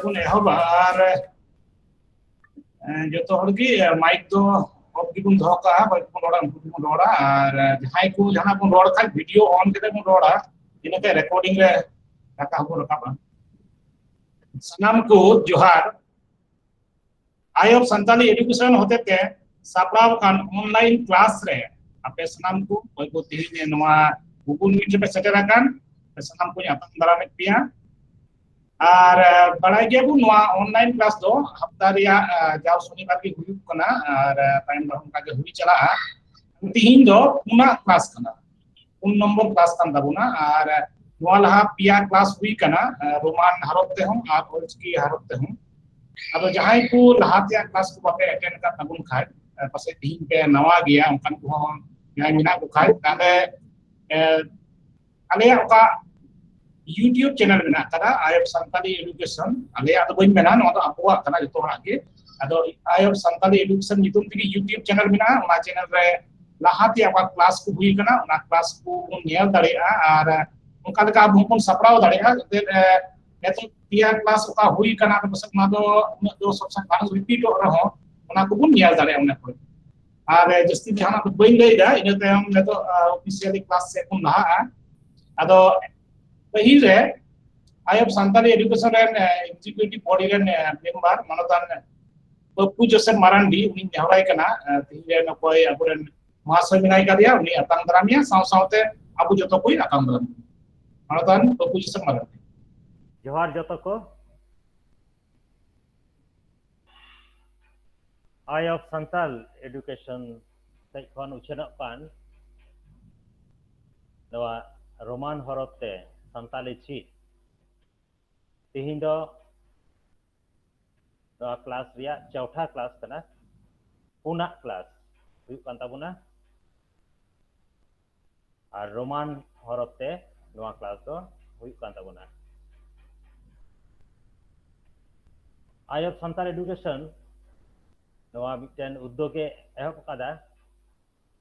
बन एहब और जो हड़गी माइक तो ऑफ की बन धोका बन रोड़ा उनको रोड़ा और जहां को जहां बन रोड़ खा वीडियो ऑन के बन रोड़ा इनके रिकॉर्डिंग रे रखा हो रखा सनाम को जोहार आयोग संताली एजुकेशन होते ते सापड़ाव कान ऑनलाइन क्लास रे आपे सनाम को कोई को तीन नवा गूगल मीट पे सेटर आकान सनाम को आतंक दाराम पिया और बड़ा गया बु नवा ऑनलाइन क्लास दो हफ्ता रिया जाव शनिवार की हुई कना और टाइम रहुं का हुई चला तीन दो पुना क्लास कना उन नंबर क्लास कान दाबुना और नवा लहा पिया क्लास हुई कना रोमान हरपते हम और ओल्सकी हरपते हम अब जहां को लहाते क्लास को बापे अटेंड का तबुन खाय पासे तीन पे नवा गया उनकान को हम यहाँ मिना को खाय ताले अले का YouTube channel में ना आयोग संताली एजुकेशन अले आदो बइन में ना तो आपवा कना जो हड़ा के आदो आयोग संताली एजुकेशन नितुम तक YouTube channel में ना उना चैनल रे लहाते आपा क्लास को हुई कना उना क्लास को नेल दाड़ेया और उनका लगा हम सपड़ाव दाड़ेया नेतो पिया क्लास का हुई कना तो बस ना दो सब बांग रिपीट रहो उना को बुन नेल दाड़ेया उना को और जस्ती जहां तो बइन लेदा इन तयम नेतो ऑफिशियली क्लास से कुन लहा आदो पहिल रे आयोग संताली एजुकेशन रेन एग्जीक्यूटिव बॉडी रेन मेंबर मानतान पप्पू जोसेफ मारांडी उनी नेहराय कना तिरे नकोय अबुरेन महाशय मिनाय कादिया उनी अतंग दरामिया साव सावते अबु जतो कोई अतंग दराम मानतान पप्पू जोसेफ मारांडी जोहार जतो को आयोग संताल एजुकेशन तैखन उछनक पान नवा रोमान हरपते संताली ची तिहिन दो क्लास रिया चौथा क्लास कना पुना क्लास हुई कान ताबुना और रोमान हरपते नवा क्लास दो हुई कान ताबुना आयोग संताल एजुकेशन नवा मिटन उद्योगे एहब कादा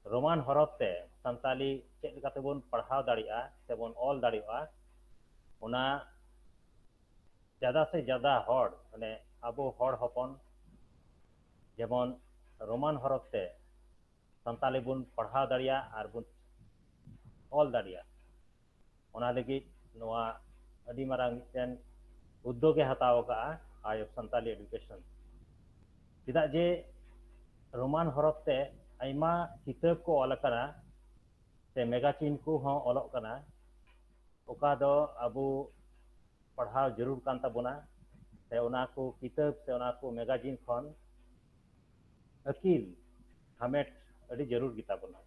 रोमान हरपते संताली चेक लेकाते बोन पढ़ाव दाड़िया से बोन ऑल दाड़िया उना ज़्यादा से ज़्यादा हॉड माने अबो हॉड हपन जेमन रोमान हरपते संताली बोन पढ़ाव दाड़िया और बोन ऑल दाड़िया उना लगी नवा अडी मारांग मिटन उद्योगे हताव का आयोग संताली एजुकेशन चेदा जे रोमान हरपते आइमा किताब को अलकना से मैगजीन को हों अलग कना ओका दो अबू पढ़ाव जरूर कान ताबुना से उना को किताब से उना को मैगजीन खन अकील हमेट अड़ी जरूर गिताबुना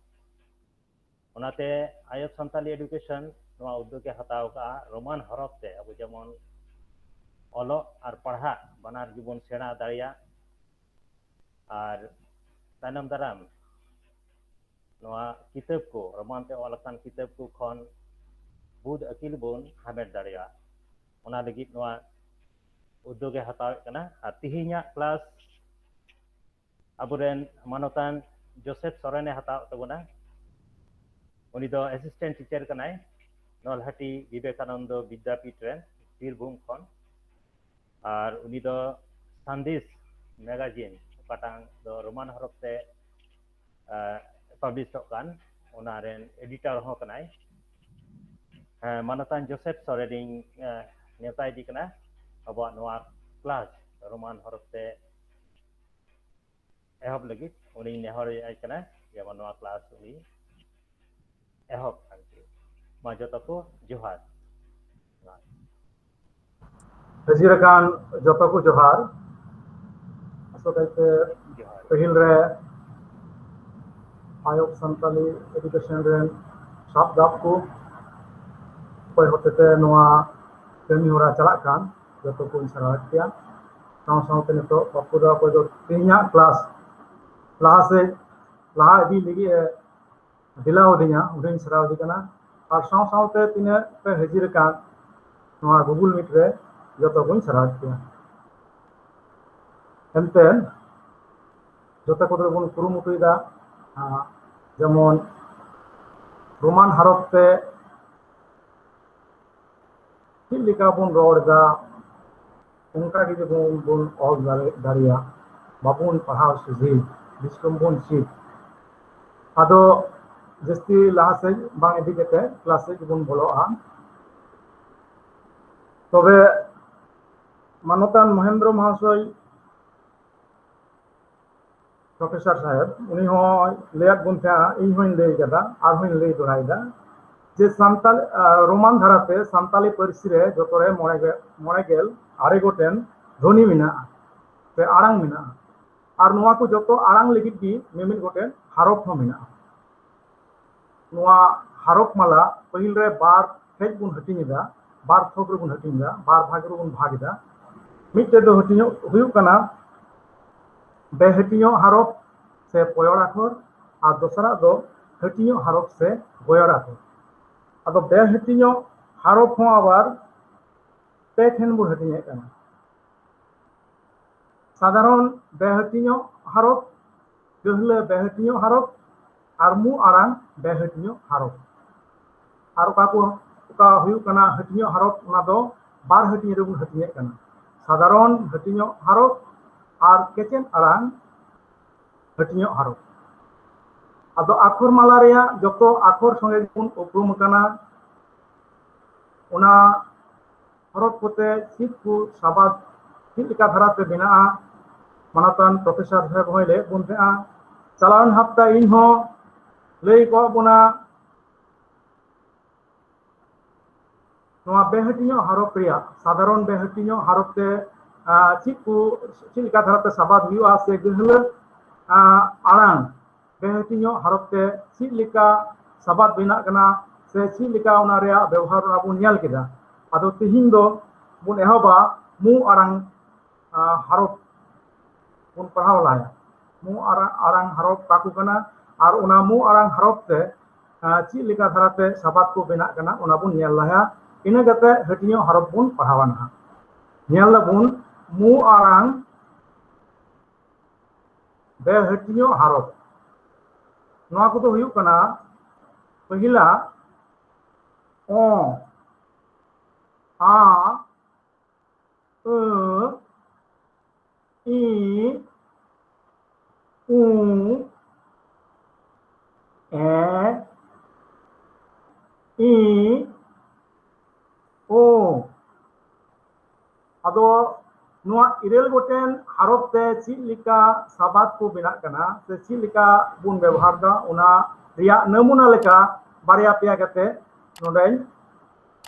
उनाते आयोग संताली एजुकेशन नवा उद्योगे हताव का रोमान हरपते अबू जेमन अलग और पढ़ा बनार जीवन सेना दाड़िया और तानम दाराम नवा किताब को रोमान ते अलकान किताब को खन बुद अकील बोन हामेट दाड़िया उना लगी नवा उद्योगे हताव कना और तिहिnya क्लास अबुरेन मानतान जोसेफ सोरेने हताव तबुना उनी दो असिस्टेंट टीचर कनाय नलहाटी विवेकानंद विद्यापीठ रेन बीरभूम खन और उनी दो संदेश मैगजीन काटांग दो रोमान हरपते पब्लिश कान उनारेन एडिटर हो कनाय मानतान जोसेफ सोरेनिंग नेताय दी कना अब नवा क्लास रोमान हरपते एहब लगी उनी नेहर आय कना जेमन नवा क्लास उनी एहब आंके मा जतो को जोहार हजीरकान जतो को जोहार असोकाइते पहिल रे आयोग संताली एजुकेशन रेन साब दाब को कोई होते नवा कमी होरा चला कान जतो को सराहत किया साव सावते नितो पप्पू दा कोई दो तीनिया क्लास लहा से लहा इदी लगी दिलाव दिया उदिन सराव दी कना और साव सावते तिने पे हजीर कान नवा गूगल मीट रे जतो को सराहत किया एंतेन जतो को बन कुरुमुटुइदा जेमन रोमान हरपते चिलिका बन रोड़ा उनका गे बन ऑल दाड़िया बाबन पढ़ाव सुझी डिस्कम बन चीज आदो जस्ती लहा से बांग इदी केते क्लास से बन बोलोआ तबे मानतान महेंद्र महाशय प्रोफेसर साहेब उनी हो लेयात बन था इन होइन ले कदा आर होइन ले दोराइदा जे सान्ताल रोमान धाराते सान्ताली पार्सी रे जतरे मोनेगेल आरे गोटेन ध्वनि मिना से आड़ांग मिना और नुआ को जतो आड़ांग लगित की मिमिल गोटेन हारोफ हो मिना नुआ हारोफ माला पहिल रे बार फेज बुन हटिंगा बार थोक रे बुन हटिंगा बार भाग रे बुन भागिदा मिटे दो हटिनो हुयु कना बेहटियो हारोफ से पयोर आखर और दोसरा दो हटियो हारोफ से गोयर आखर अदो बेहटियो हारोफ हो आबार पे ठेन बुन हटिंगे कना साधारण बेहटियो हारोफ गहले बेहटियो हारोफ और मु आड़ांग बेहटियो हारोफ और का हुयु कना हटियो हारोफ ना दो बार हटियो रे बुन हटिंगे कना साधारण हटियो हारोफ और केचेन आड़ांग हटियो हारोफ आदो आखर माला रेया जतो आखर संगे बुन उपरुम कना उना हरफ कोते चित को साबाद चिलिका धाराते बिना मानतान प्रोफेसर साहेब होइले बुनते चलावन हफ्ता इन हो लई को बुना नोआ बेहटियो हारोफ रिया साधारण बेहटियो हारोफ ते चिलिका धाराते साबाद हुआ से गहले आड़ांग बेहटियो हारोफ ते चिलिका साबाद बिना कना से चिलिका उना रेया व्यवहार बुन नेल केदा आदो तिहिन दो बुन एहबा मु आड़ांग हारोफ बुन पढ़ाव लाया मु आड़ांग हारोफ काकु कना और उना मु आड़ांग हारोफ ते चिलिका धाराते साबाद को बिना कना उना बुन नेल लाया इना गते हटियो हारोफ बुन पढ़ावाना नेल बुन मु आड़ांग बेहटियो हारोफ नोआ को तो हुयु कना पहिला ओ आ इ उ ए इ ओ आदो नुआ इरेल गोटेन हारोफ ते चिलिका साबाद को बिना कना से चिलिका बुन व्यवहार दा उना रिया नमूना लेका बारिया पिया कते नोडेन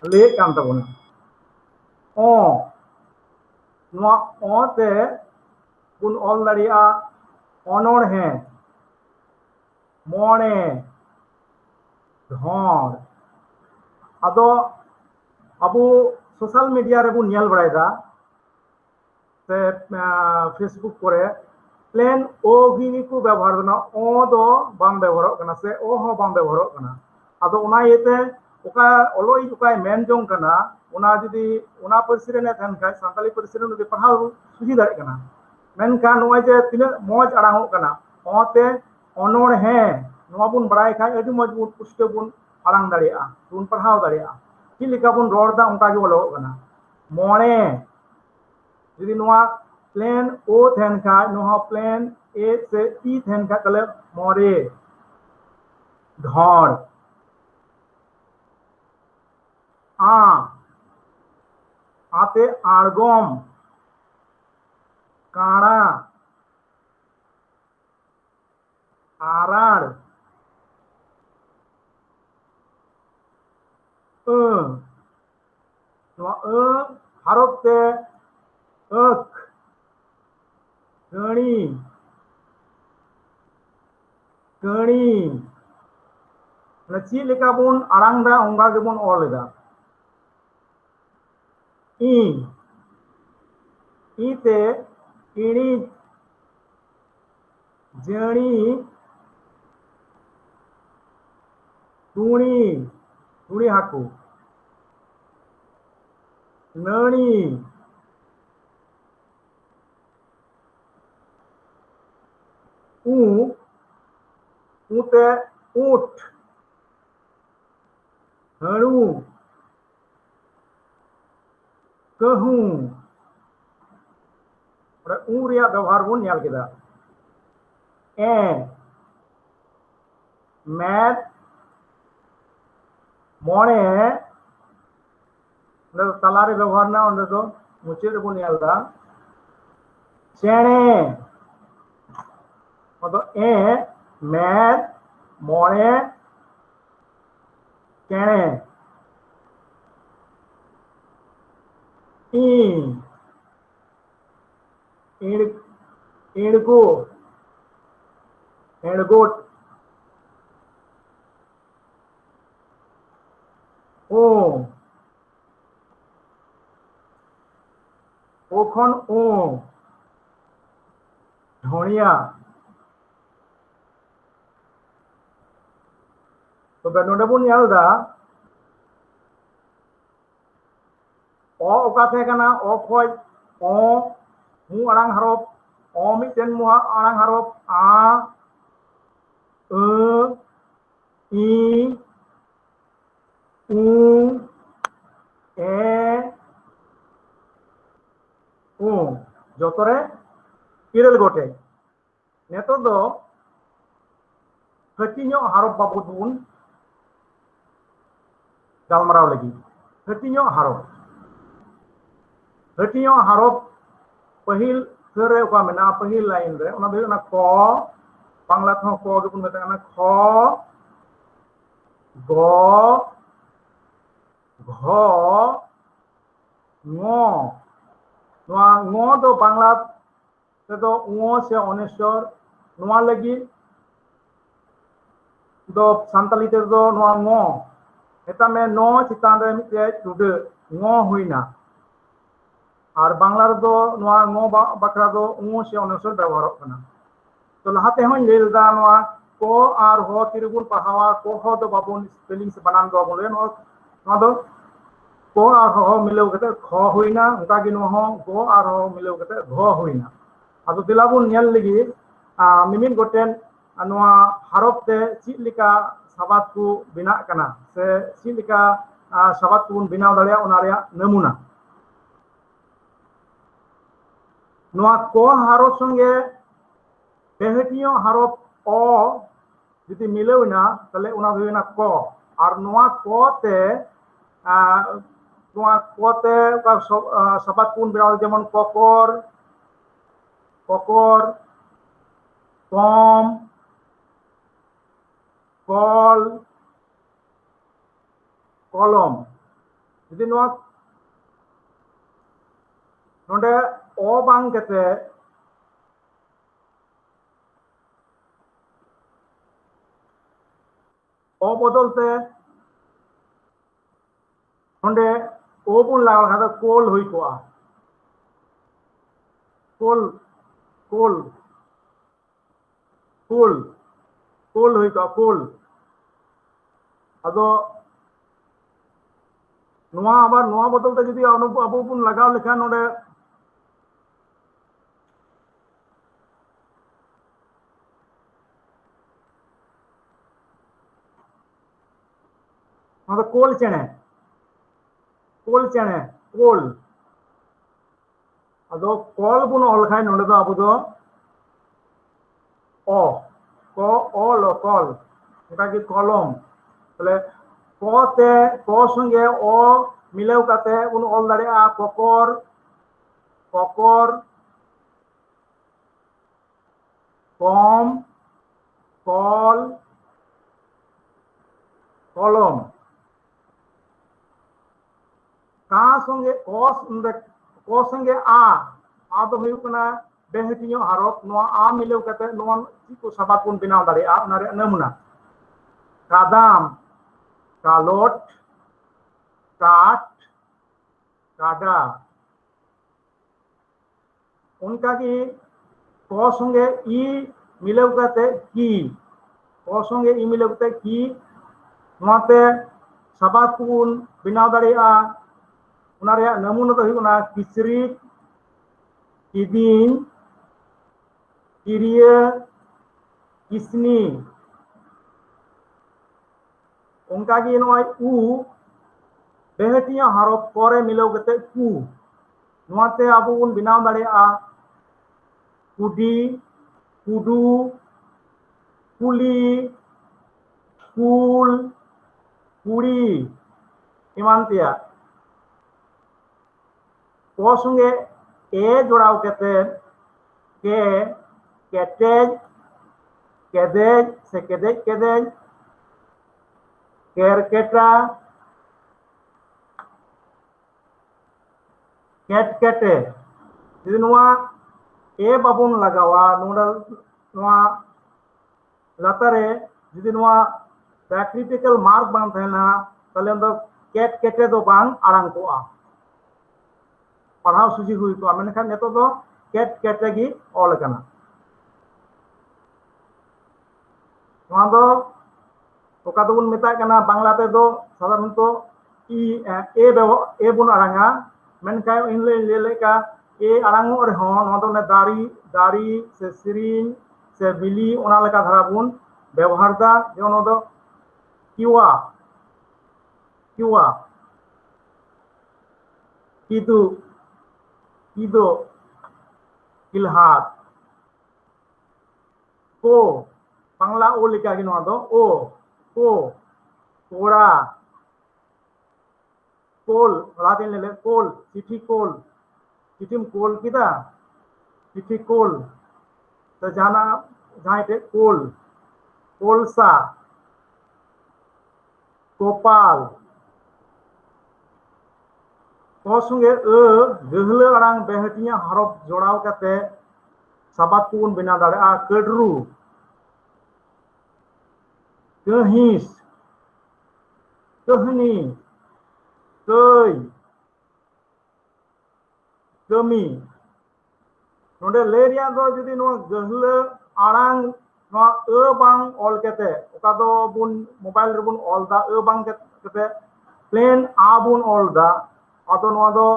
ले कान तबना ओ नुआ ओ ते बुन ऑल दाड़िया ऑनोर है मोने धोर आदो अबो सोशल मीडिया रे बुन नेल बड़ायदा से फेसबुक करे प्लेन ओ गी को व्यवहार करना ओ दो बांग व्यवहार करना से ओ हो बांग व्यवहार करना आदो उना येते ओका ओलोई ओका मेन जों करना उना जदी उना परिसर ने थान का सांताली परिसर ने पढ़ाव सुजी दाड़े करना मेन का नोय जे तिना मौज आड़ांग करना ओते अनोड़ है नोआ बुन बड़ाय खाय अदि मौज बुन पुष्ट बुन आड़ांग दाड़ेया बुन पढ़ाव दाड़ेया कि लेका बुन रोड दा उनका गे बोलो करना मोणे यदि नोआ प्लेन ओ थेन का नोहा प्लेन ए से ई थेन का तले मोरे धौड़ आते आड़गोम काड़ा आराड़ हारोफ ते अख गणी कणी ची लेका बुन आड़ांग दा ओंगा गे बुन ऑल दा ई ते इणी जणी टूणी टूणी हाकू नणी ऊते ऊठ हणु कहूं उ रिया व्यवहार बन ᱧᱮᱞ केदा ए मैथ मोणे तलारे व्यवहार ना उन्हें तो मुझे तो बन ᱧᱮᱞ दा चेणे मतलब ए मैथ मोणे चेणे इड़को एड़गोट ओ ओखन ओ ढोणिया तो नोडे बन ᱧᱮᱞ दा ओ ओका थे कना ओ खोज ओ मु आड़ांग हरफ ओ मिटेन मु आड़ांग हरफ आ ई उ ए उ जोतरे इरल गोटे नेतो दो हटिño हरफ बाबद बुन गालमाराव लगी हटिño हरफ पहिल सरे ओका मेना पहिल लाइन रे ओना दो ना क बांग्ला थो क के बुन मेता ना ख ग घ ङ दो बांग्ला ते दो ङ से अनेश्वर नोआ लगी दो सांताली ते दो नोआ ङ एता में नो चितान रे मिटे टुडे ङ हुइना और बांग्ला दो नोआ ङ बकरा दो ङ से अनेश्वर व्यवहार करना तो लहाते हों लेदा नोआ को और हो तिरगुन पढ़ावा को हो दो बाबुन स्पेलिंग से बनान दो बोले नो दो को और हो मिलो कते ख हुइना उनका कि नो हो को और हो मिलो कते घ हुइना अदो दिलाबुन नेल लगी मिमिन गोटेन नोआ हरफ ते चिलिका सबात को बिना कना से चिलिका सबात को बिना दड़िया ओना रिया नमूना नोआ को हरफ संगे बेहटियो हरफ ओ यदि मिलेवना तले उना हुइना क और नोआ को ते नोआ को ते का सबात को बिना जेमन कोकर कोकर कम कल कलम यदि नोआ नोडे ओ बांग केते ओ बदलते नोडे ओ बुन लाग खादा कोल हुई कोआ कोल कोल कोल कोल हुई कोआ कोल अदो नोआ आबार नोआ बदलते जदि अबो बुन लगाव लेखा नोडे कोल चेणे कोल अदो कॉल बुन ऑल खाय नोडे दो अबो दो ओ को ऑल कॉल ओटा की कलम तले को ते को संगे ओ मिलाव काते उन ऑल दाड़िया कोकर कोकर कम कल कलम का संगे को संगे आ दो हुई कना बेहटियो हरफ नोआ आ मिलाव कते नोआ को सबात बन बिनाव दाड़िया ओना रे नमूना कादाम कालोट काट काडा उनका की को संगे ई मिलाव कते की को संगे ई मिलाव कते की नोते सबात बन बिनाव दाड़िया उना रे नमूना तो हुई किचरी किदिन किरिया किसनी उनका की नोय उ बेहटिया हरफ करे मिलाव कते कु नोते आबो बन बिनाव दाड़िया kudi, kudu, kuli, kul, kuri, eman tiya. Ko sunge e jodaw kate ke, ketej, kedej se kedej kedej, kerketa, ketkete. Jadi nuwa e babun lagawa nuwa latare jadi nuwa critical mark bang thena tale do ketkete do bang arang koa पढ़ाओ सूची हुई तो मैंने कहा नेतो तो cat gi all kana नवा दो ओका तो बन मेता kana बांग्ला ते दो साधारणतो ए बन आरंगा मेनका इनले लेका ए आरंगो रे हो नवा दो ने दारी से सिरिन से बिली ओना लेका धारा बन व्यवहार दा जेनो दो किवा kido kilhat ko bangla o lika gi noa do o ko kora kol latin lele kol chitim kol kita chithi kol to jana jahai te kol kolsa kopal ko sunge gehle arang behatinya horof jodaw kate sabat pun bina dare'a kedru kehis kehni kei kemi node leria do judi no gehle arang no bang ol kate oka do bun mobile rebun ol da bang kate plain a bun ol da atau noa do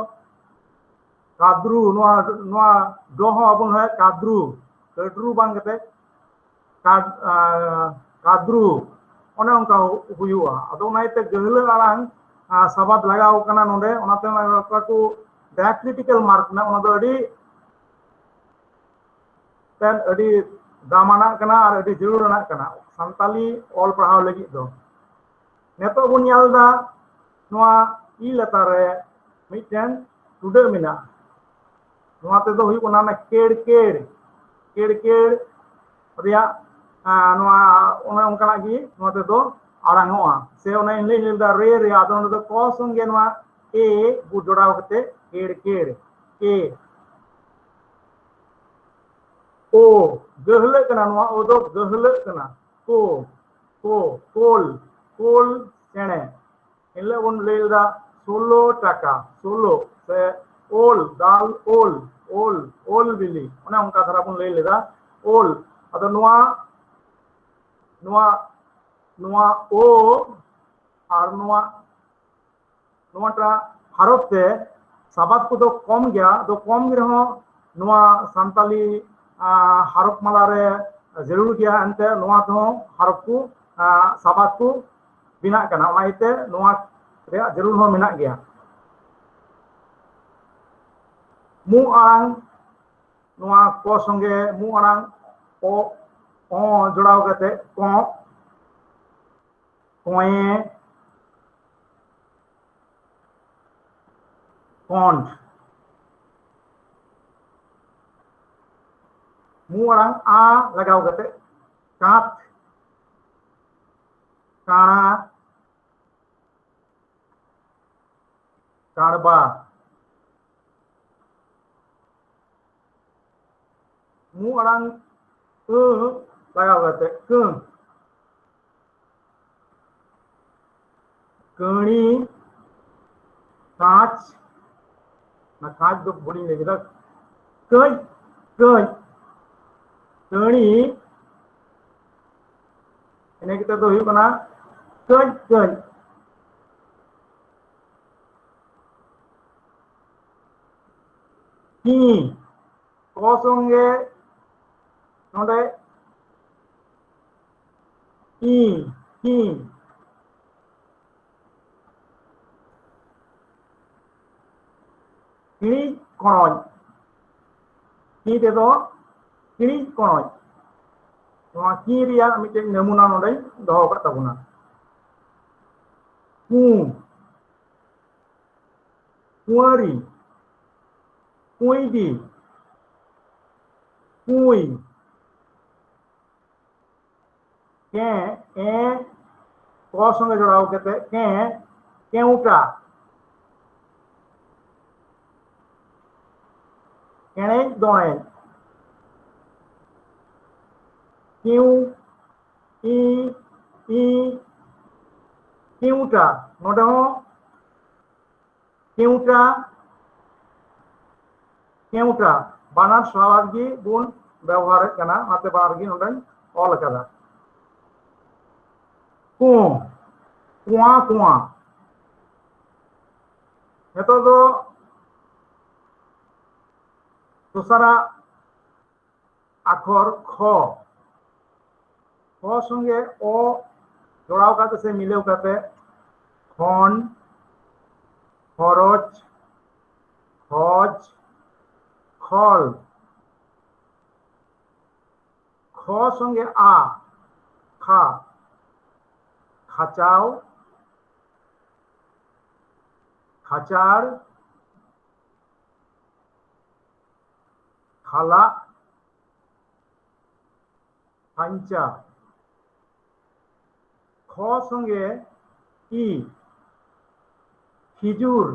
kadru noa doho abun hai kadru bang kate kadru one onka huyua ado naite gehle arang sabat lagaw kana nonde onate lagaw ku critical mark na ona do adi damana kana ar adi jarurana kana santali ol pahau lagi do neto bun nyal da noa I latare miten tude mina noa te do hui kona na ked ria noa ona onka lagi noa te do arangoa se ona inle da re adon do ko sunge noa e bu jodaw kate ked e o gehle kana noa o do gehle kana ko kol chene inle on le da 16 টাকা 16 se ol dal ol bili ona onka dhara bun le leda ol ado noa o ar noa ta harop te sabat ko do kom gya do kom gi reho noa santali harop mala re jarur gya ante noa do harop ku sabat ku bina kana ona ite noa rea jarur ho menak gaya mu arang noa ko songe mu arang o jodaw kate ko koe kont mu arang a lagaw kate kat kana karba mu arang lagaw kate kani kaach na kaach do bodi legi da kani ene kita do hu kana kani ki kosonge node ki kini konon ki te do Kiri konoj. Noa kiri ya miten namuna nodai doho kat tabuna. Ku. Kuari. Kuidi. Kui. Ke ko संगे जोड़ाओ कहते के केउटा केने दोने किउ ई केउटा नोडे हो केउटा बानार स्वाभाविक गुण व्यवहार करना आते बार की नोडे ऑल करा कुआ कुआ itu do दूसरा अक्षर ख संगे ओ जोड़ाव करते से मिले करते खन खरच खज खल ख संगे आ खा खाचाव खाचार खाला पंचा ख संगे ई खिजूर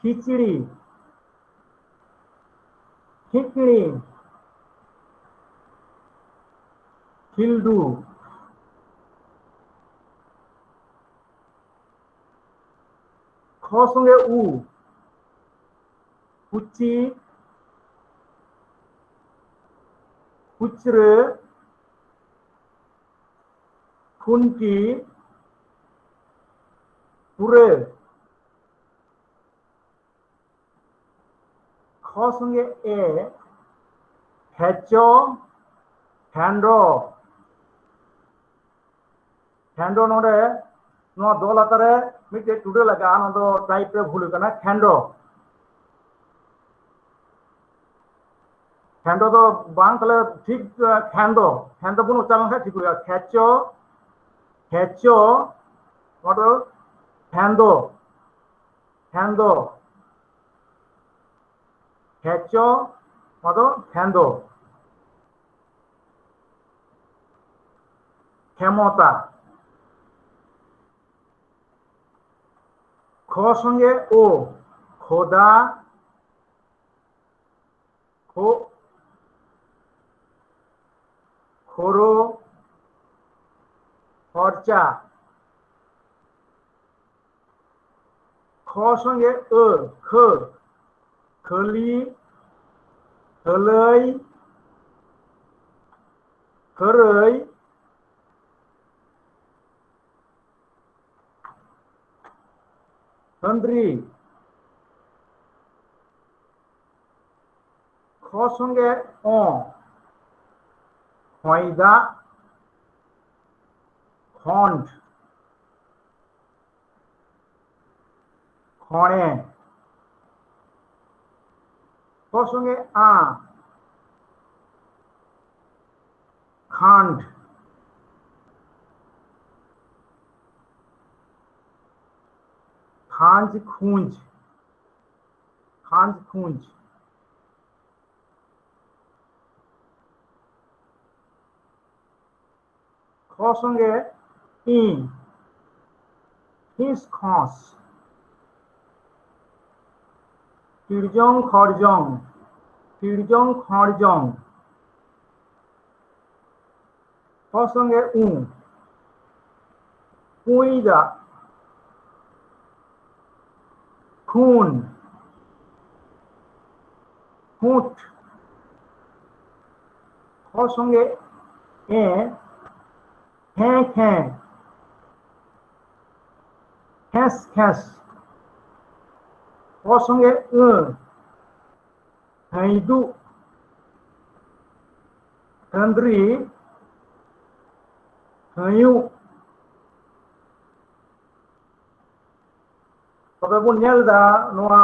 खिचड़ी खिचड़ी खिलदू ख संगे उ कुची खुचरे खुनकी पूरे ख संगे ए हेचो हैंडो हैंडो नोडे नो दो लातारे मिटे टुडे लगा नो दो टाइप रे भूल कना हैंडो हैंडो तो बांग तले ठीक हैंडो हैंडो बुन उच्चारण है ठीक होगा हेचो हेचो मतलब हैंडो हैंडो हेचो मतलब हैंडो क्षमता ख संगे ओ खोदा खो खोरो खर्चा ख संगे ख खली खलै खरै खंद्री ख संगे ओ खयदा खंड खणे ख संगे आ खंड खांज खूंज खांज खूंज ख संगे ई खिस खस तिरजों खरजों ख संगे उ कुईदा खून खूट ख संगे ए हैं खेस खेस ख संगे हैदू खंद्री हयू तबे बुन नेलदा नोआ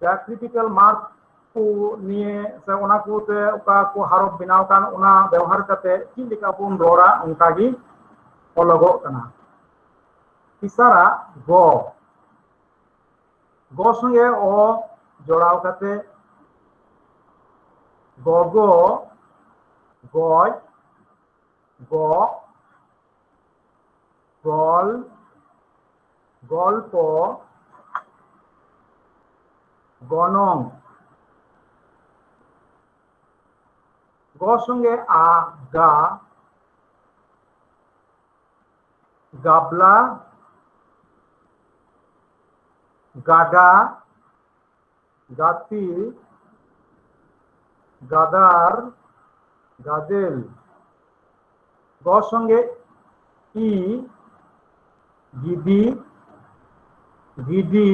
क्रिटिकल मार्क को निये से ओना को ते ओका को हारफ बनाव कान ओना व्यवहार करते चीज लेका बुन रोड़ा उनका गी अलगो कना इसारा गो गो संगे ओ जोड़ाव करते गगो गय ग गल गल्प गनং ग संगे आ गा गाबला गाडा गाती गादार गादेल ग संगे इ गिदी गिदी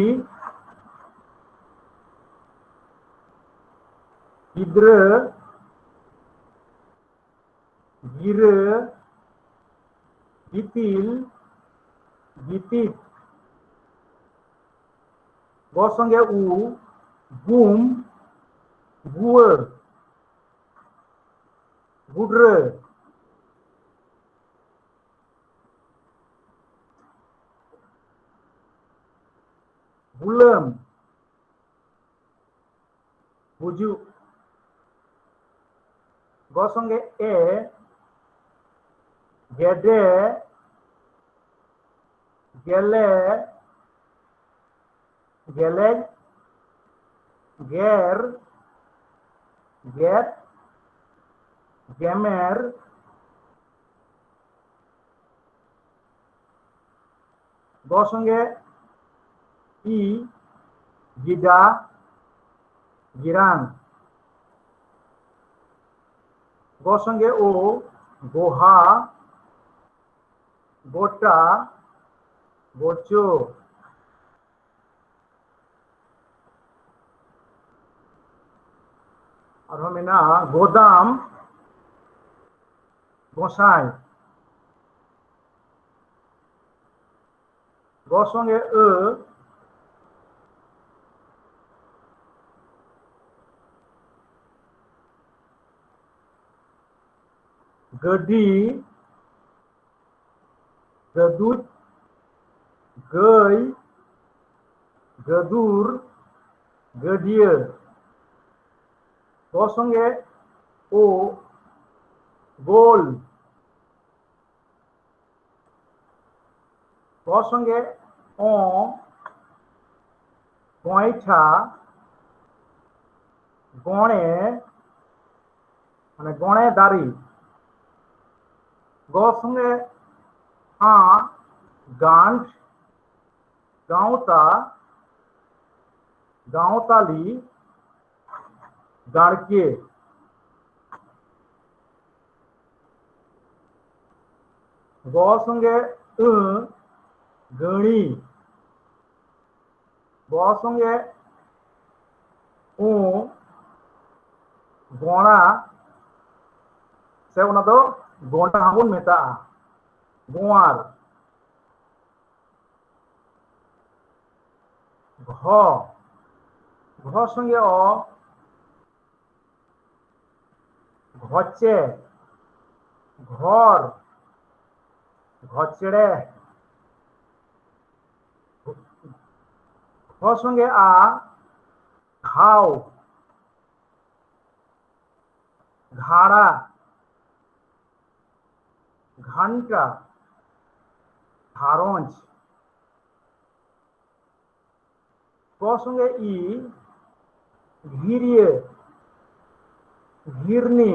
गिद्र गिरे गितिल गितित ग संगे उ गुम गुर गुड्र बुलम बुजु ग संगे ए गेडे गेले गेले गेर गेट गेमेर ग संगे इ गिदा गिरान ग संगे ओ गोहा गोटा गोचो और मेना गोदाम गोसाई ग संगे गदी गदुत गई गदुर गदिय ग संगे ओ गोल ग संगे ओ गयठा गणे माने गणे दारी ग संगे आ गांठ गांवता गांवताली गाड़के ग संगे गणी ग संगे उ गोणा से उना दो गोंडा हबुन मेता गोवार घ घ संगे अ घचे घर घचड़े घ संगे आ घाव घाड़ा घंटा घारंज क संगे इ घिरिये घिरनी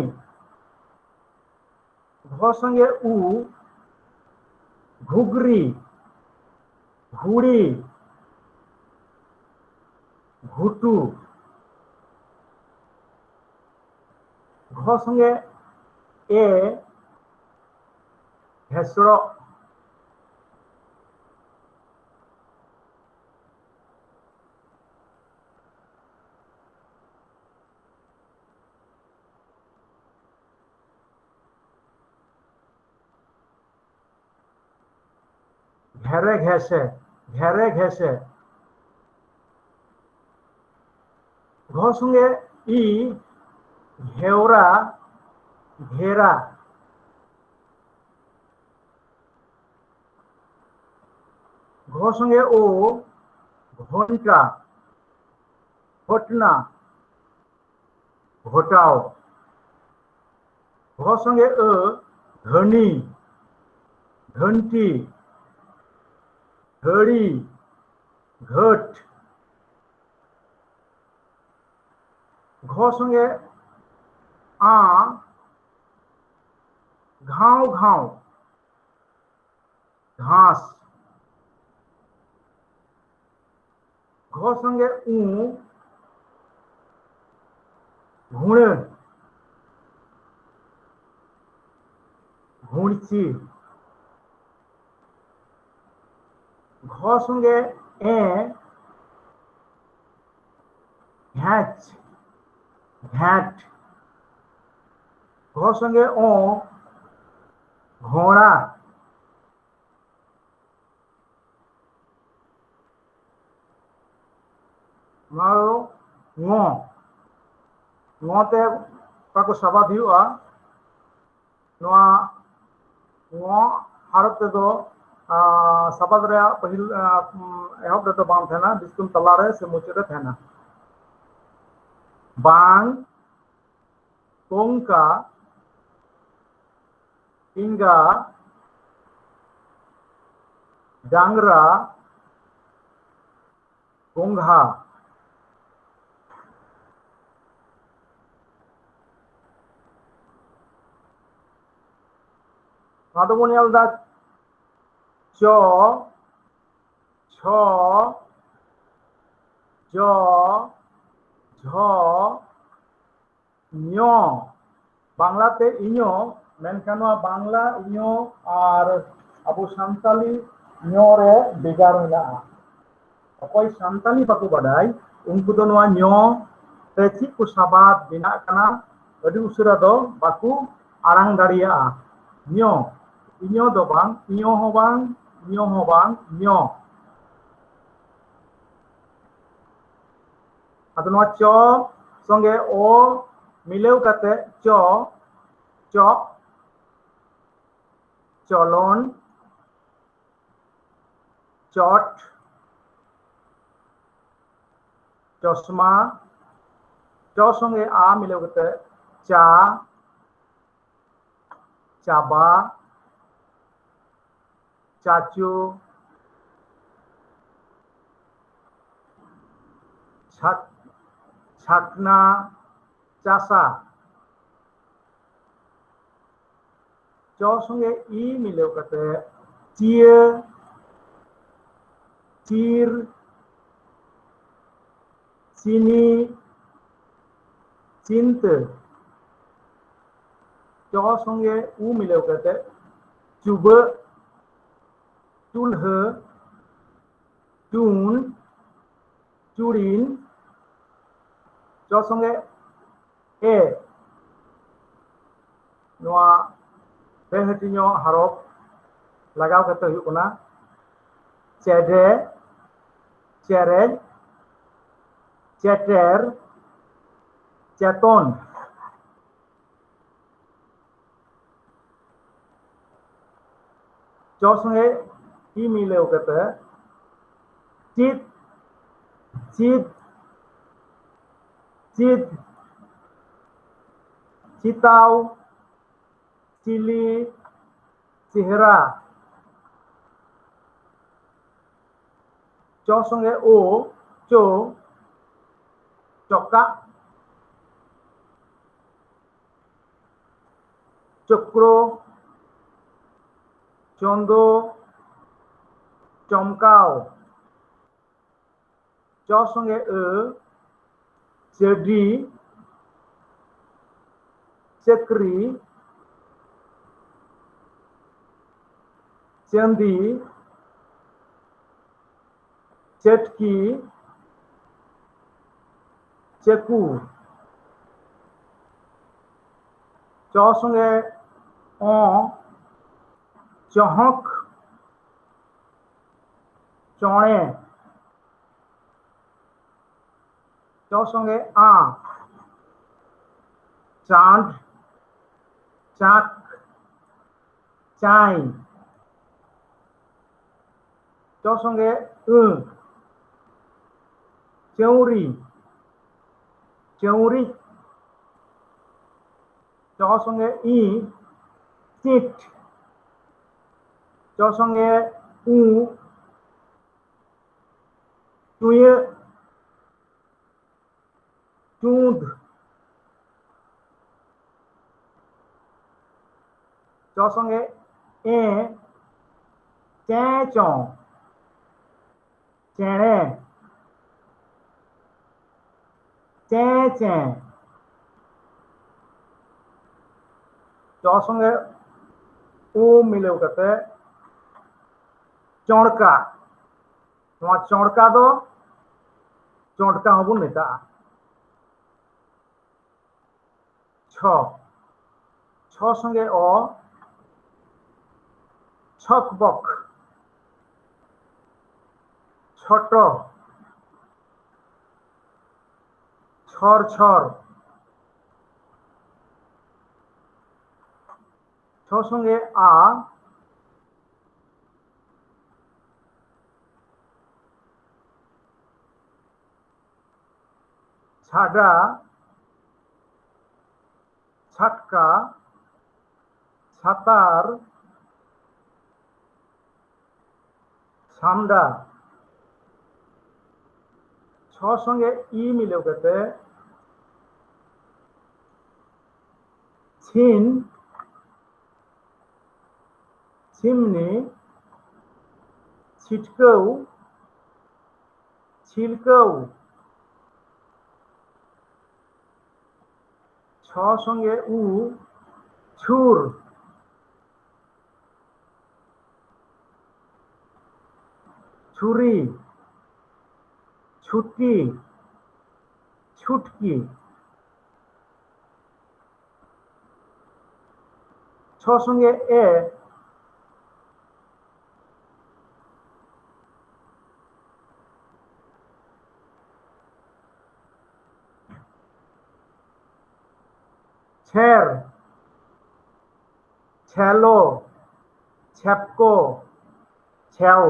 घ संगे उ घुगरी घुड़ी घुटू घ संगे ए हेसड़ो घेरे घेसे ঘ সঙ্গে ই ঘেওরা ঘেরা। ঘ সঙ্গে ও ঘন্টা ঘটনা ঘটাও। ঘ সঙ্গে ধনী ঘন্টি ঘড়ি ঘট। ঘ সঙ্গে আ ঘাও ঘাও ঘাস। ঘ সঙ্গে উ ঘুড়ে ঘুড়ছি। ঘ সঙ্গে এ ঘ্যাচ ঘ্যাট। ঘ সঙ্গে ও ঘোড়া। তে কাको साबाद हुआ हरफ तेदो साबाद रे पहिल एहब रे तो बाम थेना बिस्कुम तला रे से मुचे रे थेना। बांग तोंका इंगा डांगरा गोंघा। च छ ज झ ञ बांग्लाते इñो मेनखान बांग्ला इñो और अब सानताली ञ रे बेगार मेनागा। अकय सानताली बाको बाडाय उनको दो नोआ ञ ते चेद को साबाद बेनाग काना अदि उसुरा दो बाको आरांग दाड़ियागा। ञ इñो दो बांग इñो हो बांग ञ हो बांग ञ। आदो नोआ च संगे ओ मिलेव काते च चक चलन चट चश्मा। च संगे आ मिलेव काते चा चाबा चाचू छाकना चासा। च संगे ई मिलेव काते चिय चीर चीनी चिंत। च संगे उ मिलेव काते चुब चुल्ह चून चूड़ीन। च संगे ए नोआ बेहतिño हरफ लगाव काते हुई कना चेडे चेरेज चेटेर चेतन। च संगे ई मिलेव काते चित चित चित चिताव चिली चेहरा। च संगे ओ चो चक्का चक्रो चंदो चमकाव। च संगे चेडी चक्री चंदी चटकी चकू। च संगे चहक चौड़े च संगे आ चांद चाक चाई च संगे चौरी चौरी च संगे ई चिट च संगे ऊ चुए चूंद च संगे ए चैचों चेणे चैचे च संगे ऊ मिलेव कते चौड़का चौड़का दो चौड़का हबुन मेता छ छ संगे अ छकबक छोट छर छर छ संगे आ छाड़ा छटका छातार छामडा छ संगे ई मिलेव कते छिन छिमनी छिटकौ छिलकौ छ संगे ऊ छुर छुरी छुटकी छुटकी छ संगे ए छेर छेलो छेपको छेव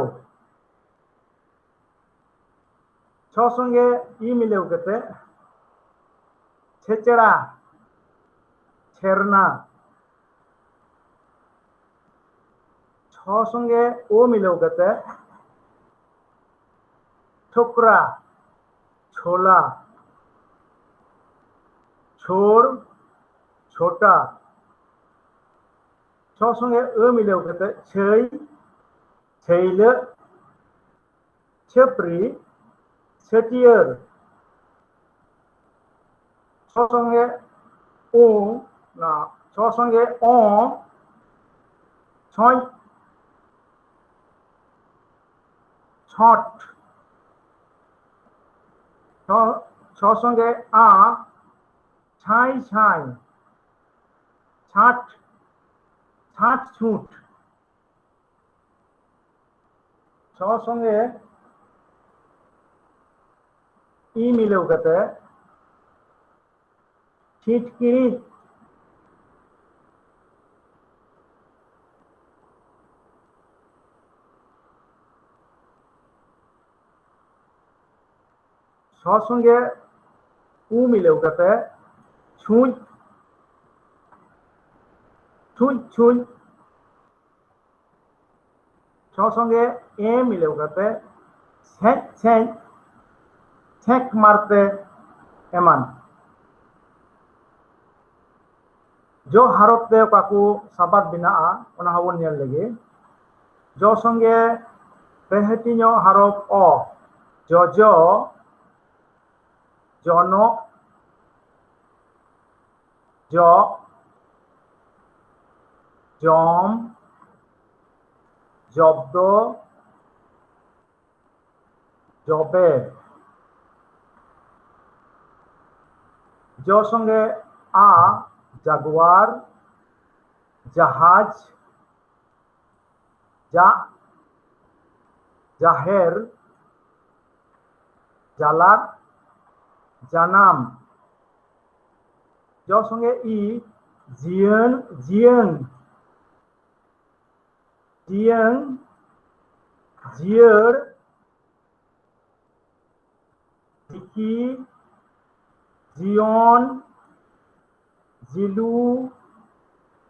छ संगे ई मिलेव कते छेचड़ा छेरना छ संगे ओ मिलेव कते ठोकरा छोला छोड़ छोटा छ संगे मिलेव कते छई छैले छपरी छटियर छ संगे ओ ना छ संगे ओ छय छट छ संगे आ छाई छाई छाट छाट छूट छ संगे ई मिलेव कते छिटकिरी छ संगे ऊ मिलेव कते छुई छुई छुई छ संगे ए मिलेव कते छेक छेक छेक मारते एमान जो हारत ते काकू साबाद बिना ओना हबन नेल लगे जो संगे पेहटिनो हारप अ जजो जनो जो जम जब्द जबे जो संगे आ जागुआर जहाज जा जाहेर जाला জানাম। জ সঙ্গে ই জিয়ন জিয়ং জিয়ং জিয়র জিকি জিয়ন জিলু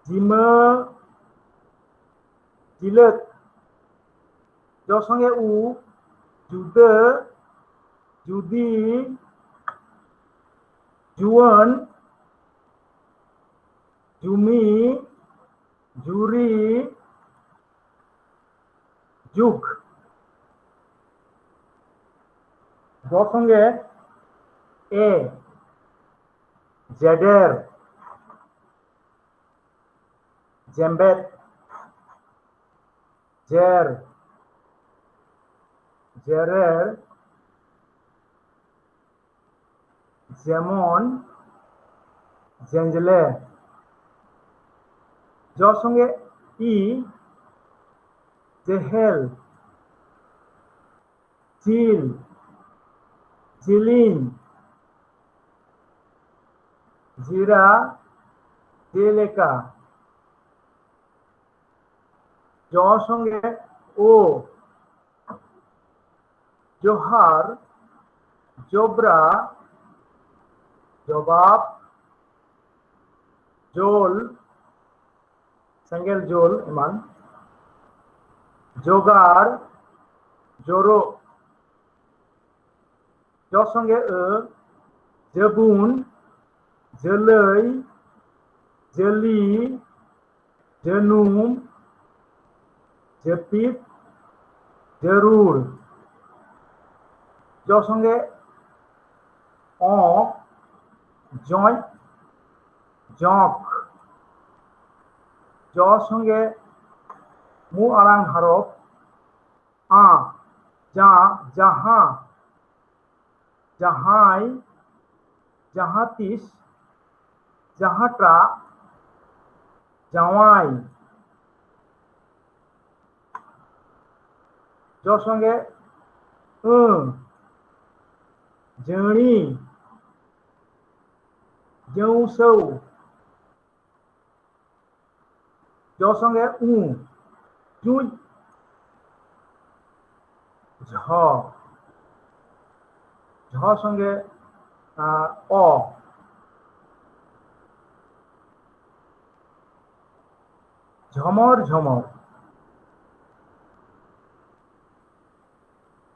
জিমে জিলত। জ সঙ্গে উ जुदे जुदी जुवन जुमी जुरी जुग। ज সঙ্গে এ জেডের জেম্বেট জের জেরের যেমন জেঞ্জলে। জ সঙ্গে ই জেহেল চিল জিলিন জিরা জেলেকা। জ সঙ্গে ও জোহার জোবরা জবাব জোল সেঙ্গেল জোল এমান জোগার জোরো। জ সঙ্গে জবুন জলই জলি জনুম জপিত জরুর। জ সঙ্গে অ জয় জক। জ সঙ্গে মু আরাং হারফ আ যা যাহা জাহাই জাহাতিস জাহাটা জাওয়াই। জ সঙ্গে জড়ি জৌসৌ। জ সঙ্গে জুই ঝ। ঝ সঙ্গে অ ঝমর ঝমর।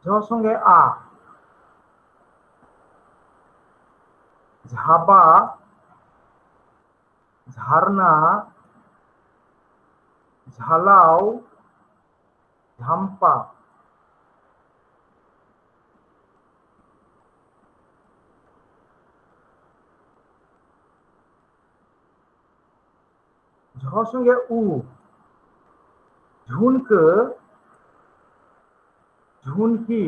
ঝ সঙ্গে আ ঝাবা ঝারনা ঝালাও ঝাম্পা। ঝ সঙ্গে ঝুনক ঝুনকি।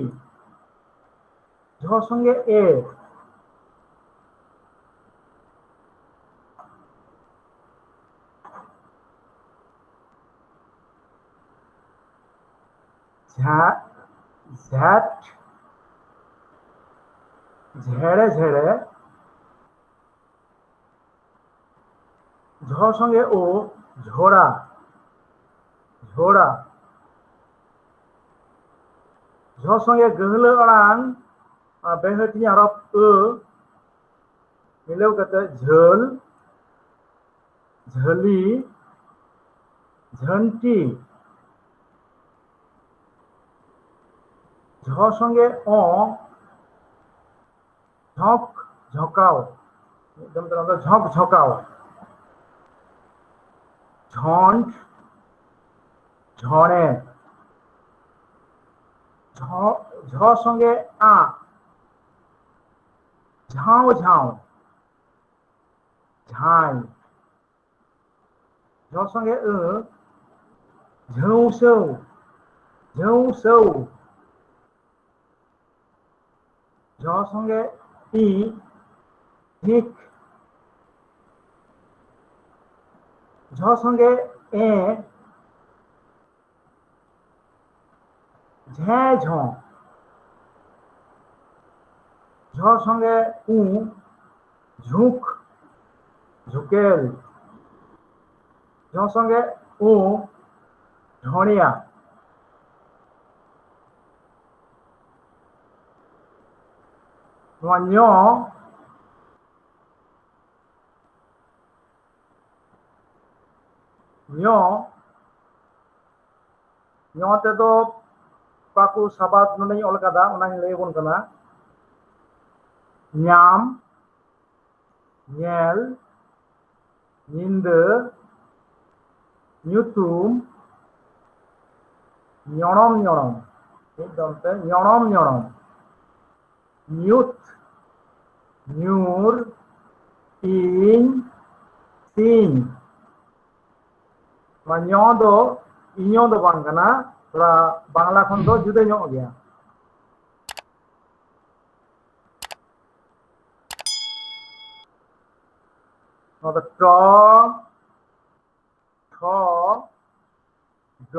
ঝ সঙ্গে এ ঝ্যাট ঝেড়ে ঝেড়ে। ঝ সঙ্গে ও ঝোড়া ঝোড়া। ঝ সঙ্গে গহল আড়াং বেহটি হরফ মিলেও কাতে ঝোল ঝলি ঝন্টি। ঝ সঙ্গে ঝক ঝকাও ঝক ঝকাও। ঝন্ট ঝড়ে। ঝ সঙ্গে ঝাও ঝাও ঝাই। ঝ সঙ্গে ঝৌসৌ ঝৌসৌ। ঝ সঙ্গে ই ঠিক। ঝ সঙ্গে এ ঝ্যাঁ ঝ। ঝ সঙ্গে উ ঝুঁক ঝুঁকেল ঝ সঙ্গে উ ঝড়িয়া ᱧ ᱧ तेदो पाकु साबाद नोंडे ऑल कदा ओनानी लay बोन कना ᱧᱟᱢ ᱧᱮᱞ ᱧᱤᱫᱟᱹ ᱧᱩᱛᱩᱢ ᱧᱚᱲᱚᱢ ᱧᱚᱲᱚᱢ ᱢᱤᱫ ᱫᱚᱢᱛᱮ ᱧᱚᱲᱚᱢ ᱧᱚᱲᱚᱢ ᱧᱩᱛ ᱧᱩᱨ ᱤᱧ ᱥᱤᱧ ᱧᱚ दो इñो दो बांग कना थोड़ा बांग्ला खन दो जुदा ᱧᱚᱜ गया ट ठ ड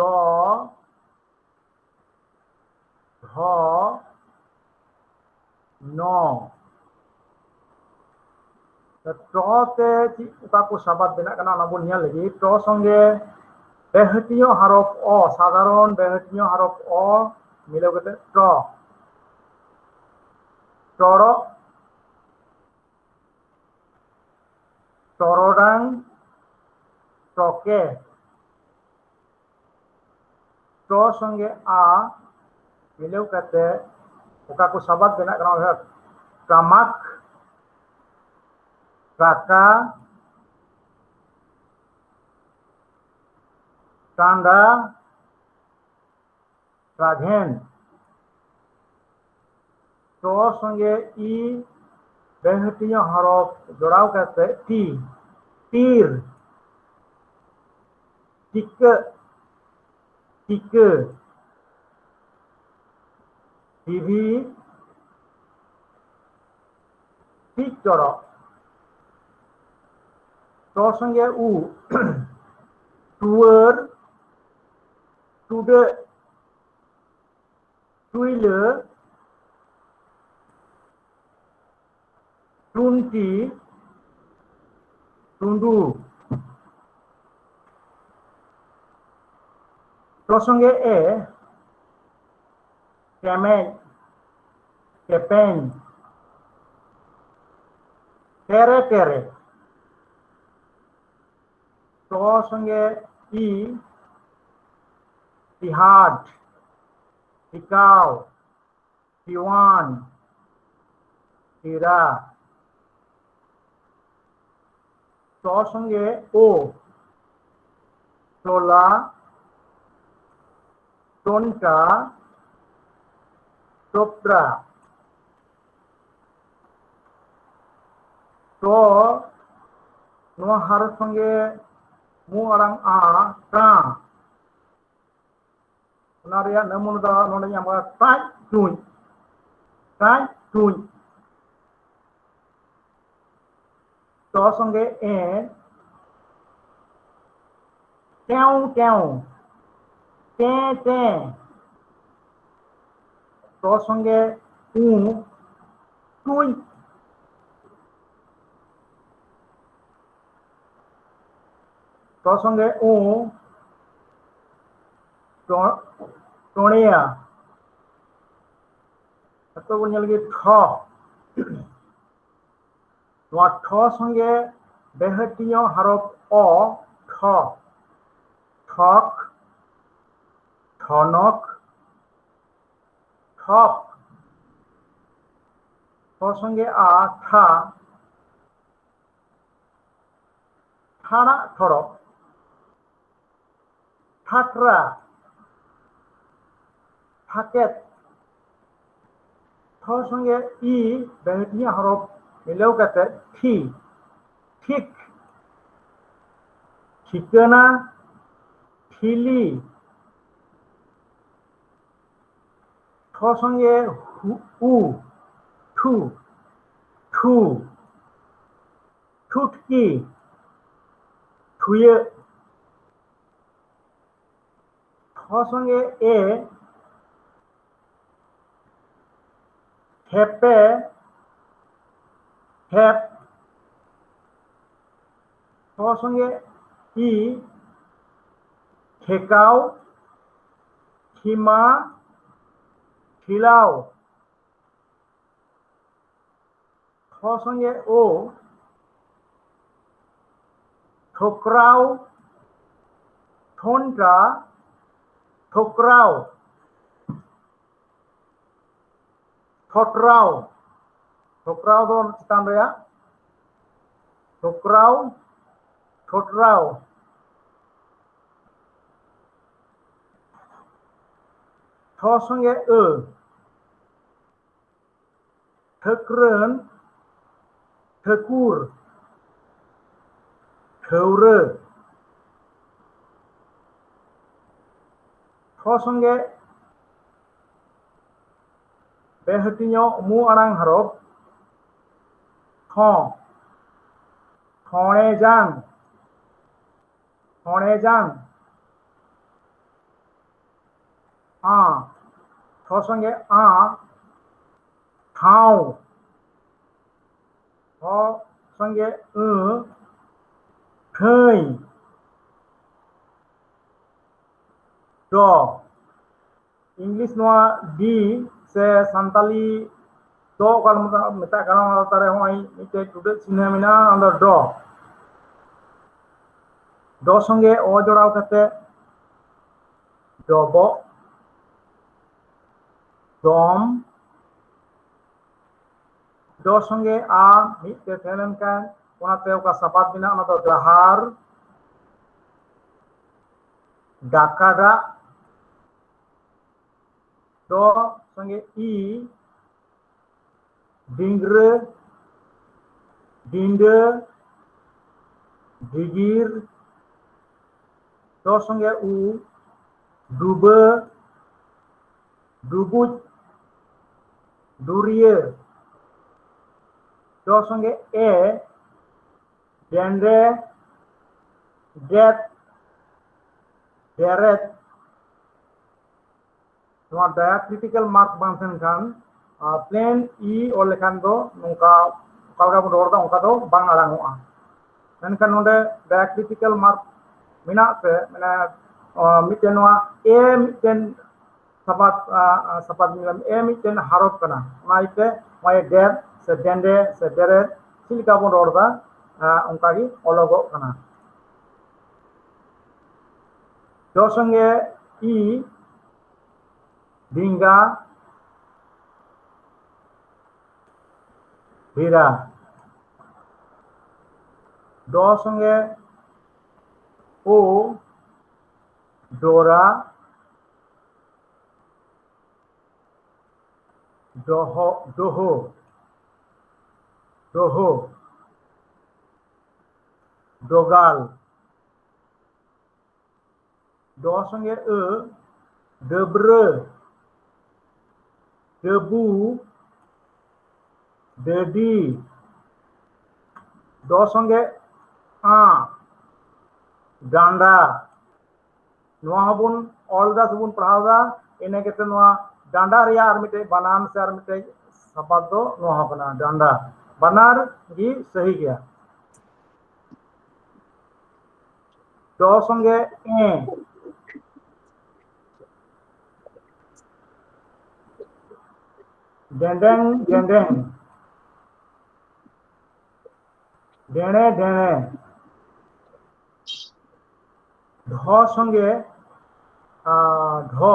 ढ न टे को साबाद बना बन लगे ट संगे बेहटियों हरफ अ साधारण बेहटियों हरफ अ मिलाव करते ट टड़ टरडांग टके ट संगे आ मिलाव करते को साबाद बना टामाक टाका टांडा राघेन तो संगे ई बेहटियों हरफ जोड़ाव करते टी तीर टिक टिक टीवी टिक चढ़ तो संगे उ टूअर टूडे टुइले टुंटी टुंडू तो संगे ए केमेज केपेन टेरे टेरे तो संगे ई तिहाड टिकाव तिवान तिरा तो संगे ओ टोला टोनका टोपरा तो हर संगे मु आरांग आ टा नमून टाई टुई तो संगे ए ट्याऊ ट्याऊ टे टे तो संगे ऊ टुई तो संगे ऊ टोणिया तो बन लगे ठ संगे बेहटियों हरफ अ ठ ठक ठनक ठक तो संगे आ ठा ठाड़ा ठड़क ठाटरा ठाकेत ठ संगे ई बेहटियों हरफ मिलाव करते ठी ठीक ठिकाना ठिली ठ संगे उ ठू ठू ठुटकी ठुये ठ संगे ए खेपे ঠেপ ঠ সঙ্গে ই ঠেকাও ঠিমা খিলাও ঠ সঙ্গে ও ঠোকরাও ঠোনটা ঠোকরাও ঠোকরাও ঠোকরাও दो चितान रेया ঠোকরাও ঠোকরাও ঠ সঙ্গে ঠোকरन ঠকুর ठौरे ठ संगे बेहतिनो मु आनां हरफ ठ ठणेजां आ ठ संगे आ ठाव ठ संगे ठै ड इंग्लिश नोआ डी से सान्ताली ड कल मेता काना तारे होई मिटे टुडे चिन्ह मिना अंदर ड संगे ओ जोड़ाव कते डब दम ड संगे आ मिटे थेलन का ओनाते ओका सपात बिना ओना तो दहार डाकाडा ड संगे ई डिंग्रे डिंडे डिगिर ड संगे उ डुबे डुबुज डुरिये ड संगे ए डेंडे डेट डेरेट नोआ डायक्रिटिकल मार्क बांथन खान प्लेन ई और लेखान दो नोका कालगा बो रोदा ओका दो बांग आरांगोआ मेनखान नोडे डायक्रिटिकल मार्क मिना पे माने मिटेन नोआ ए मिटेन सपात मिलम ए मिटेन हारफ कना नाइते माय डेट से डेंडे से डेरेट चिलका बो रोदा उनकागी अलगो कना ड संगे ई डिंगा हीरा ड संगे ओ डोरा डोहो डोहो डोहो डोगाल ड संगे डब्रे डबू डेडी ड संगे आ डांडा नोआ हबुन ऑलदा सबुन पढ़ावदा इने केते नोआ डांडा रिया आर मिटे बनान से आर मिटे सपात दो नोआ हकना डांडा बनार जी सही गया ड संगे ए डेंडेंग डेंडेंग डेणे डेणे ढ संगे ढ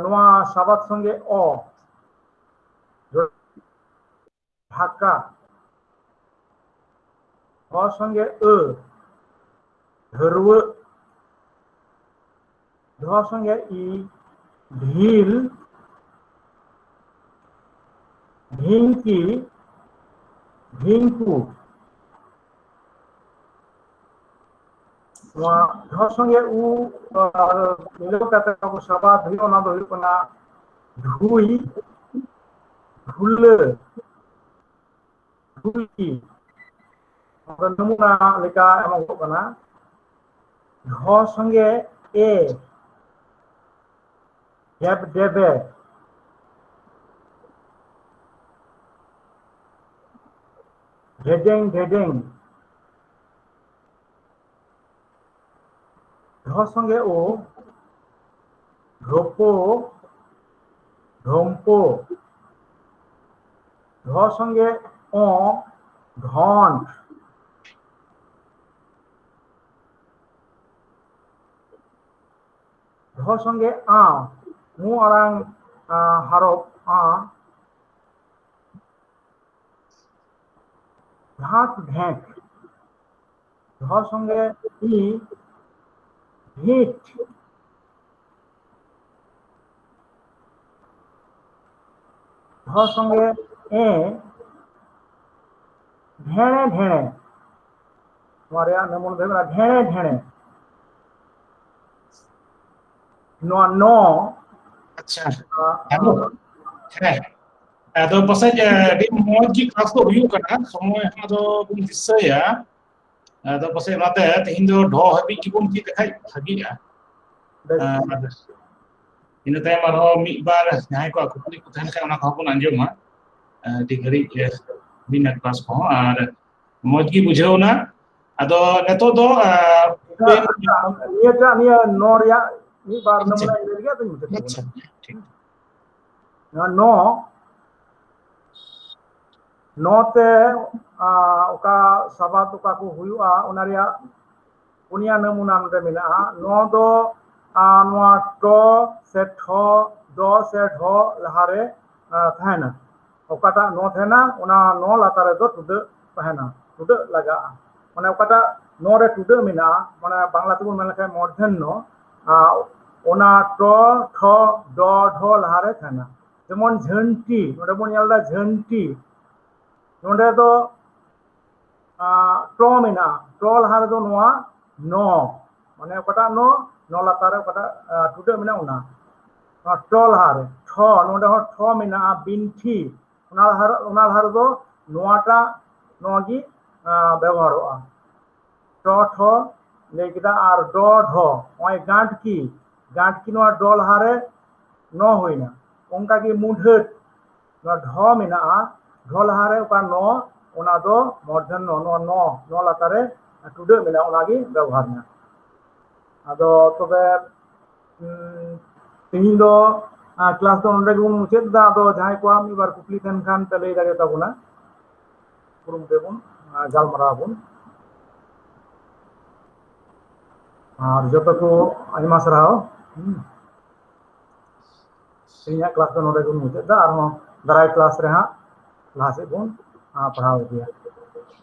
नोआ साबात संगे अ ढाका ढ संगे धरवे ढ संगे ई ढील ढींकी ढींकू ढ संगे उ मिलो कते को सभा धियो ना दो हुकना धुई धुले धुई नमूना लेका एमो कना ढ संगे ए डेब डेबे ढेडेंग ढेडेंग ढ संगे ओ ढोपो ढोम्पो ढ संगे ओ ढन ढ संगे आ मु आरांग हारप आ ढाक ढेक ढ संगे इ ढीठ ढ संगे ए ढेणे ढेणे नमून ढेणे ढेणे नो अच्छा हेलो है अदो पसे डी मोज की क्लास को हुयु कना समय अदो बुन दिसया अदो पसे नाते तेहिं दो ढो हबी की बुन की देखाय भागिया इन तायम आरो मी बार जहां को कुकली को तहन का को बन अंजमा दी घरी बिना क्लास को और मोज की बुझेवना अदो नेतो दो निया नो रिया मी बार नमूना इलेरिया तो मुझे अच्छा ठीक नो नोते ओका सबात ओका को हुयुआ ओना रिया पुनिया नमूना नते मेना नो दो नोआ टो से ठो दो से ढो लहारे थाना ओकाटा नो थाना ओना नो लातारे दो टुड थाना टुड लगा माने ओकाटा नो रे टुड मेना माने बांग्ला तेबुन मेन लखा मूर्धन्य ओना टो ठो दो ढो लहारे थाना जेमन झंटी नोडे बन यालदा झंटी नोडे दो टो मेना टो लहारे दो नोआ नो माने ओकाटा नो लातारे ओकाटा टुड मेना ओना टो लहारे ठो नोडे हो ठो मेना बिंठी ओना लहारे दो नोआटा नोगी व्यवहारोआ टो ठो लेकिदा आर डो ढो ओय गांठकी नोआ डो लहारे नो होइना ओंका की मुढट नोआ ढो मेना ढो लहारे ओका नो ओना दो मूर्धन्य नो लातारे टुड मेना ओनागी व्यवहार ना आदो तबे तेहिं दो क्लास दो नोंडे गुन मुचेद दा आदो जहां को मी बार कुकली तन खान तले दागे ताबुना पुरुम देबुन गालमाराबुन और जो को आयमा सराव तेहिं क्लास दो नोंडे गुन मुचेद दा और दाराय क्लास रे हां लासे बुन पढ़ाव दिया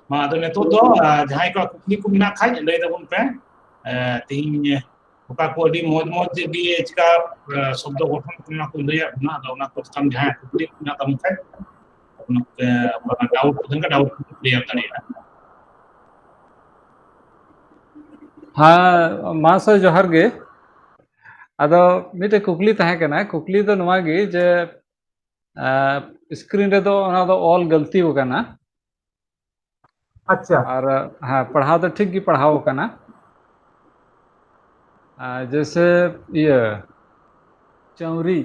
मा आदो नेतो दो जहां को कुकली को मिना खाय लay दबुन पे तेहिं ओका को अडी मोज मोज दी चिका शब्द गठन कुना को लया ना आदो ना को सम जहां कुकली कुना तम खाय अपना डाउट क्लियर करेगा हाँ मास्टर जोहार गे अदो मिटे कुकली तहे कना कुकली दो नवा गे जे स्क्रीन रे दो ओना दो ऑल गलती हो कना अच्छा और हाँ पढ़ाओ तो ठीक की पढ़ाओ कना जैसे ये चौरी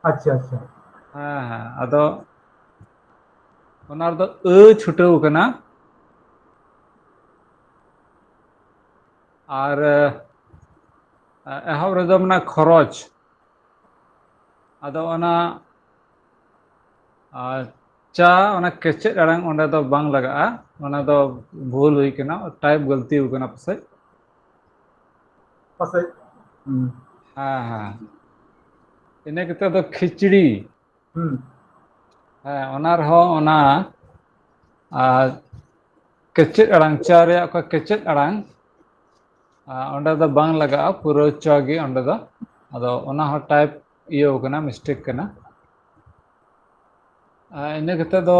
अच्छा अच्छा हाँ हाँ अदो ओना दो अ छुटेव कना और एहब रे दो मना खरच अदो ओना चा ओना केचेद अड़ांग ओंडे दो बांग लगा ओना दो भूल हुई कना टाइप गलती हो कना पसे पसे हाँ हाँ इने कते दो खिचड़ी हाँ ओना रहो ओना केचेद अड़ांग चा रे को केचेद अड़ांग ओंडे दो बांग लगा पूरा चा गे ओंडे दो अदो ओना हो टाइप इयो कना मिस्टेक कना इने कते दो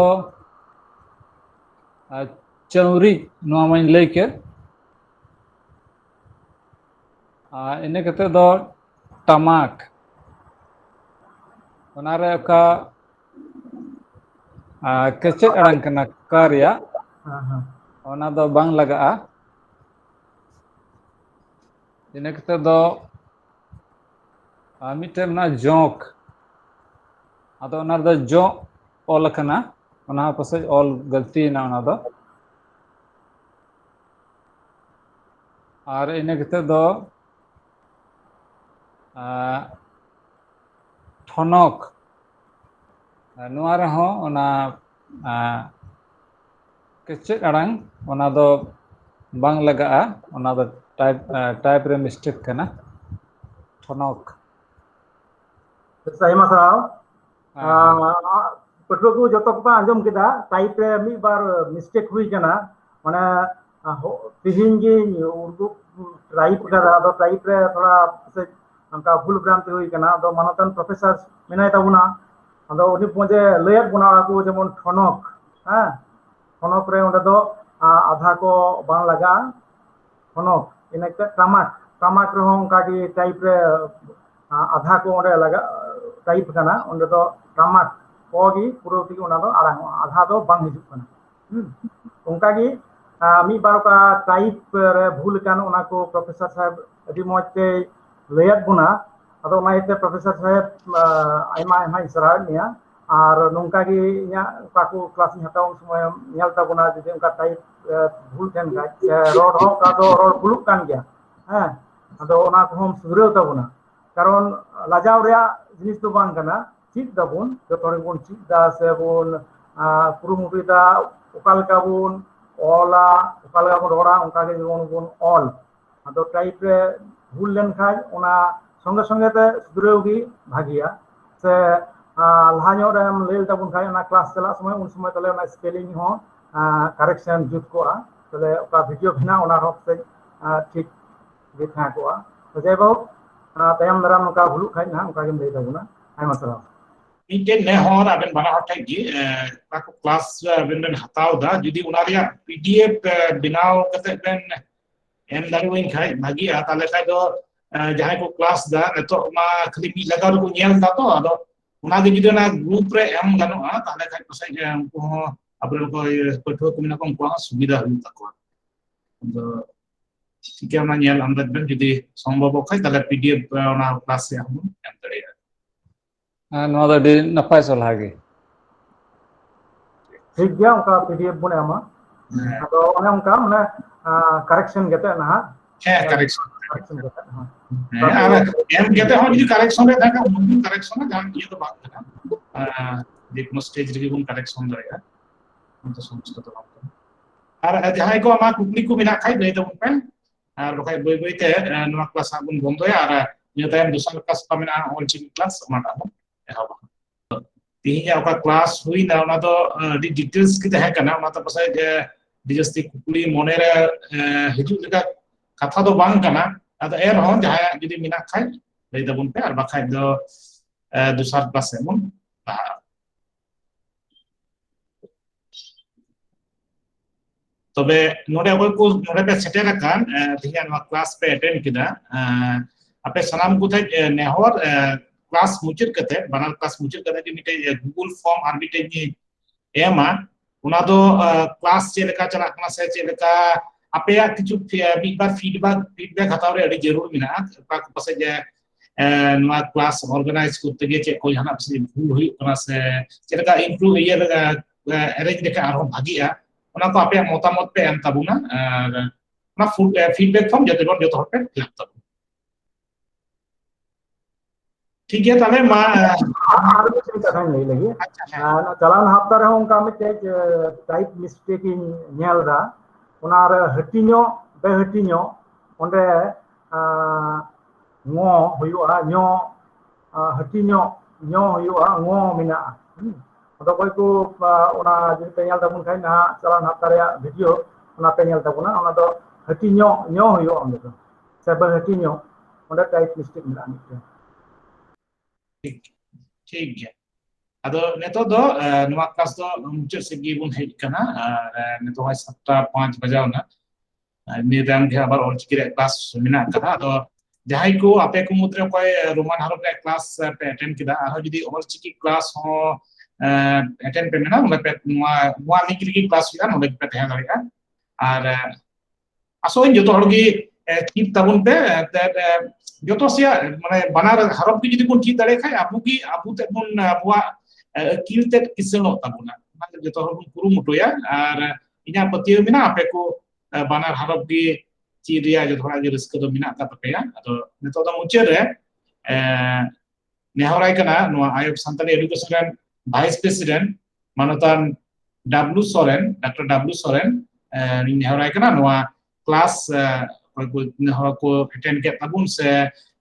चौरी नोआ माइन लay के इने कते दो टमाक ओना रे का केचेद अड़ांग कना का रिया ओना दो बांग लगा इने कते दो मिटे ना जोक अदो ओना दो जो ऑल कना ᱚᱱᱟ ᱯᱟᱥᱮᱡ ᱚᱞ ᱜᱟᱹᱞᱛᱤᱭᱮᱱᱟ ᱚᱱᱟ ᱫᱚ ᱟᱨ ᱤᱱᱟᱹ ᱠᱟᱛᱮᱫ ᱫᱚ ᱴᱷᱚᱱᱚᱠ ᱱᱚᱣᱟ ᱨᱮᱦᱚᱸ ᱚᱱᱟ ᱠᱮᱪᱮᱫ ᱟᱲᱟᱝ ᱚᱱᱟ ᱫᱚ ᱵᱟᱝ ᱞᱟᱜᱟᱜᱼᱟ ᱚᱱᱟ ᱫᱚ ᱴᱟᱭᱤᱯ ᱨᱮ ᱢᱤᱥᱴᱮᱠ ᱠᱟᱱᱟ ᱴᱷᱚᱱᱚᱠ ᱟᱭᱢᱟ ᱥᱟᱨᱦᱟᱣ ᱯᱟᱹᱴᱷᱩᱣᱟᱹ ᱠᱚ ᱡᱚᱛᱚ ᱠᱚ ᱟᱸᱡᱚᱢ ᱠᱮᱫᱟ ᱴᱟᱭᱤᱯ ᱨᱮ ᱢᱤᱫ ᱵᱟᱨ ᱢᱤᱥᱴᱮᱠ ᱦᱩᱭ ᱠᱟᱱᱟ ᱢᱟᱱᱮ ᱛᱤᱦᱤᱧ ᱜᱤᱧ ᱩᱨᱫᱩ ᱴᱟᱭᱤᱯ ᱠᱟᱫᱟ ᱟᱫᱚ ᱴᱟᱭᱤᱯ ᱨᱮ ᱛᱷᱚᱲᱟ ᱚᱱᱠᱟ ᱵᱷᱩᱞ ᱵᱷᱨᱟᱱᱛᱤ ᱦᱩᱭ ᱠᱟᱱᱟ ᱟᱫᱚ ᱢᱟᱱᱚᱛᱟᱱ ᱯᱨᱚফᱮᱥᱚᱨ ᱢᱮᱱᱟᱭ ᱛᱟᱵᱚᱱᱟ ᱟᱫᱚ ᱩᱱᱤ ᱢᱚᱡᱮ ᱞᱟᱹᱭᱟᱫ ᱵᱚᱱᱟ ᱚᱱᱟ ᱠᱚ ᱡᱮᱢᱚᱱ ᱴᱷᱚᱱᱚᱠ ᱦᱮᱸ ᱴᱷᱚᱱᱚᱠ ᱨᱮ ᱚᱸᱰᱮ ᱫᱚ ᱟᱫᱷᱟ ᱠᱚ ᱵᱟᱝ ᱞᱟᱜᱟᱜᱼᱟ ᱴᱷᱚᱱᱚᱠ ᱤᱱᱟᱹᱛᱮ ᱴᱟᱢᱟᱠ ᱨᱮᱦᱚᱸ ᱚᱱᱠᱟᱜᱮ ᱴᱟᱭᱤᱯ ᱨᱮ आधा को ऑर्डर लगा टाइप करना उन्हें तो टमाक कोगी पूरा ती उन्हें तो आराम आधा तो बंग हिजुक करना उनका की मी बार का टाइप रे भूल कान उन्हें को प्रोफेसर साहब अभी मौजते लेयत बुना अदो माइते प्रोफेसर साहब आयमा आयमा इसराइल निया और नौका की यहाँ काकू क्लास में हटाऊं समय नियालता बुना जिसे उनका टाइप भूल कान का रोड हो का तो रोड भूल कान गया हैं अदो उन्हें को हम सुधरे होता बुना कारण लाजाव रे जिनिस तो बांग कना चीज दाबुन जो तोरे बोन चीज दा से बोन कुरुमुटु दा ओकाल का बोन ओला ओकाल का बोन रोड़ा उनका के बोन ऑल अदो टाइप रे भूल लेन खाय ओना संगे संगे ते सुधरेगी भागिया से लहाño रे हम लेल ताबुन खाय ओना क्लास चला समय उन समय तले ओना स्पेलिंग हो करेक्शन जुट कोआ तले ओका वीडियो बिना ओना रोप से ठीक देखा कोआ तो जय बाबू तयम दाराम नोका भुलुक खाय ना नोका गेम लay ताबुना आयमा सारा मीटे ने हर आबेन बना हटे गी ताको क्लास आबेन बेन हताव दा जुदी उना रिया पीडीएफ बिनाव कते बेन एम दारुइन खाय भागी आ ताले खाय दो जहां को क्लास दा नेतो मा खाली मी लगाव को नेल दा तो आदो उना गे जुदी ना ग्रुप रे एम गानो आ ताले खाय पसे उनको आबेन को पठो को मिना को सुविधा हुई तको तो ठीक है ना नेल अंदर बेन जुदी संभव खाय ताले पीडीएफ ओना क्लास से हम एम दरिया नोआ दा डी नपाय सलाह गे ठीक गया उनका पीडीएफ बने आमा तो ओने उनका माने करेक्शन गेते ना है करेक्शन गेते हां एम गेते हो जुदी करेक्शन रे थाका मुंडू करेक्शन ना जान ये तो बात है जे को स्टेज रे गुन करेक्शन दरिया हम तो समझ तो बात और जहां को आमा कुकली को बिना खाय लay दबन पे और बखाय बय बय ते नोआ क्लास आबुन बंदोया और ये टाइम दूसरा क्लास का मेना ऑल चिक क्लास माटा तीन क्लास हुई ना उना तो डी डिटेल्स की तहे कना उना तो पसे डिजस्ती कुकली मोने रे हिजु लगा कथा तो बांग कना अदा एर हो जहां जदी मिना खाय लay दबुन पे और बाखाय दो दूसरा क्लास एमन तबे नोडे अबे को नोडे पे सेटेल कान तिया नो क्लास पे अटेंड किदा आपे सनाम को थे नेहर क्लास मुचित कते बनाल क्लास मुचित कते कि मिटे गूगल फॉर्म आर मिटे नि एमा उना दो क्लास चे लेका चला कना से चे लेका आपे या किछु मी बार फीडबैक हताव रे अडी जरूर मिना का पसे जे नो क्लास ऑर्गेनाइज करते गे चे को हना से भूल हुई कना से चे लेका इंप्रूव ये अरेंज लेका आरो भागिया उना को आपे मतामत पे एम ताबुना ना फीडबैक फॉर्म जते बन जतो पे फिल ताबु ठीक है तले मा आर भी कथा नहीं लगी चलान हफ्ता रे उनका मिटे टाइप मिस्टेक इन नेल दा उना रे हटिño बे हटिño ओंडे ngो हुयुआ ᱧो हटिño ᱧो हुयुआ ngो मिना अदो कोई को ओना जे पे नेल दाबुन खाय ना चलान हफ्ता रे वीडियो ओना पे नेल दाबुना ओना दो हटिño ᱧो हुयुआ ओंडे दो से बे हटिño ओंडे टाइप मिस्टेक मिला मिटे ठीक है अदो नेतो दो नुआ क्लास दो मुचे सेगी बुन हेज कना नेतो है 7:05 बजाव ना निदान के आबार ऑल चिकी क्लास मिना कदा अदो जहाई को आपे को मुद्रे कोई रोमान हरप रे क्लास पे अटेंड किदा आरो जदी ऑल चिकी क्लास हो अटेंड पे मिना ओले पे नुआ लिंक लिंक क्लास हिदा ओले पे तहे दरिया और असोइन जतो हरगी कीप ताबुन पे जतो से माने बनार हरप की जदी कोन की दरे खाय आबु की आबु ते कोन आबुआ किलते किसनो ताबुना जो हर बन कुरुमुटुया और इना पतियो मिना आपे को बानार हरफ गे चीरिया जो थोड़ा जो रिस्क दो मिना का तपेया अदो नितो दा मुचे रे नेहराय कना नो आयोग संताली एजुकेशन वाइस प्रेसिडेंट मानतान W Soren doctor W Soren नेहराय कना नो क्लास को अटेंड के तबुन से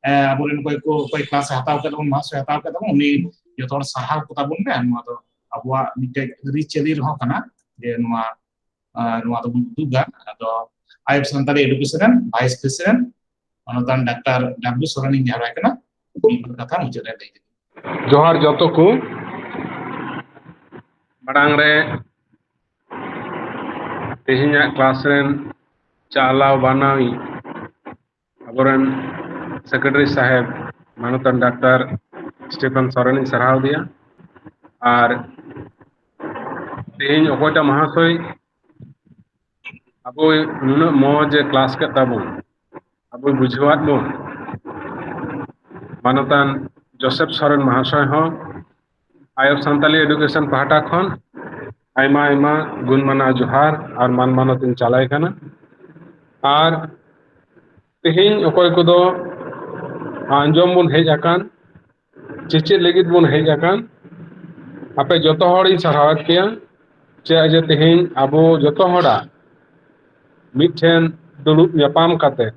अबुरेन कोई क्लास हताव के तबुन मास हताव के तबुन उनी जो थोड़ा सहाव को तबुन ने नो तो अबवा मिटे रिचेली रहो कना जे नो तो दुगा तो आयोग संताली एजुकेशन वाइस प्रेसिडेंट मानतान डॉक्टर डब्ल्यू सोरेन नेहराय कना कथा मुझे रे जोहार जतो को मांग रे तेहिना क्लास रेन चालाव बनावी अबरन सेक्रेटरी साहेब मानतन डॉक्टर स्टीफन सोरेन सराव दिया और तेहिन अकोटा महाशय अब नुन मौज क्लास के तबुन अब बुझवात बन मानतन जोसेफ सोरेन महाशय हो आयोग संताली एजुकेशन पाहटा खन आयमा आयमा गुणमाना जोहार और मान मानतिन चालाय कना और तेहिन अकोय को आंजम बन हेज आकान चेचे लगित बन हेज आकान आपे जतो हड़ी सराहत किया चे जे तेहिन अब जतो हड़ा मिठेन दुलुप यापाम काते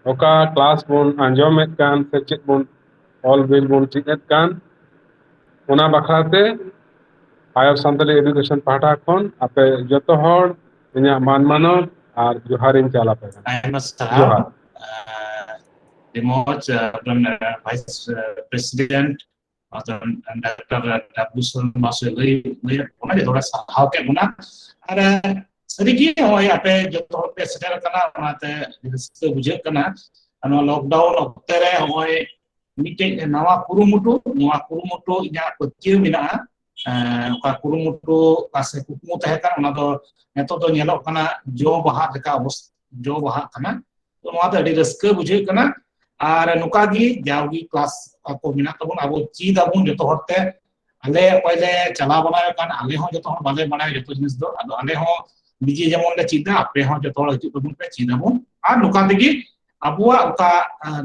ओका क्लास बन आंजमेत कान से चेत बन ऑल बिल बन चित कान उना बखराते आयोग संताली एजुकेशन पाहटा खन आपे जतो हड़ इना मान मानत और जोहारिन चाला पे जोहार Demoj Vice President atau Dr. W. Masuk lagi mana dia orang sahau ke mana ada sedikit orang apa jatuh orang sedar kena mata sebujur kena anu lockdown oktere orang meeting nawa kurumutu inya kecil mina ka kurumutu kase kumu tahekan ona do neto do nyelok kana jo baha deka jo baha kana to noa do adi raska bujur kana और नुका गी जावगी class को मिना तबन अब चीज अबन जतो हरते आले पहले चला बनाय कान आले हो जतो बाले बनाय जतो जिनिस दो अदो आले हो निजे जेमन ले चीदा आपे हो जतो हजु तबन पे चीदा बन और नुका दिगी अबुआ का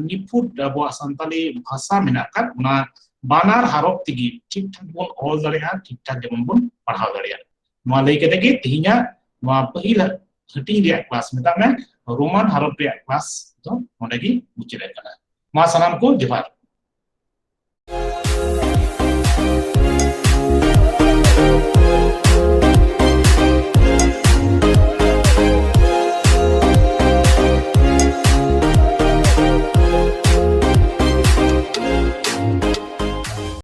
निफुट अबुआ संताली भाषा मिना कान उना बानार हरफ तिगी ठीक ठाक बन ऑल दरिया ठीक ठाक जेमन बन पढ़ाव दरिया नो लई केते की तिहिना नो पहिल हटिंग रे क्लास में ता में रोमन हरफ रे क्लास तो मोडेगी मुचरे कना मा सलाम को जोहार।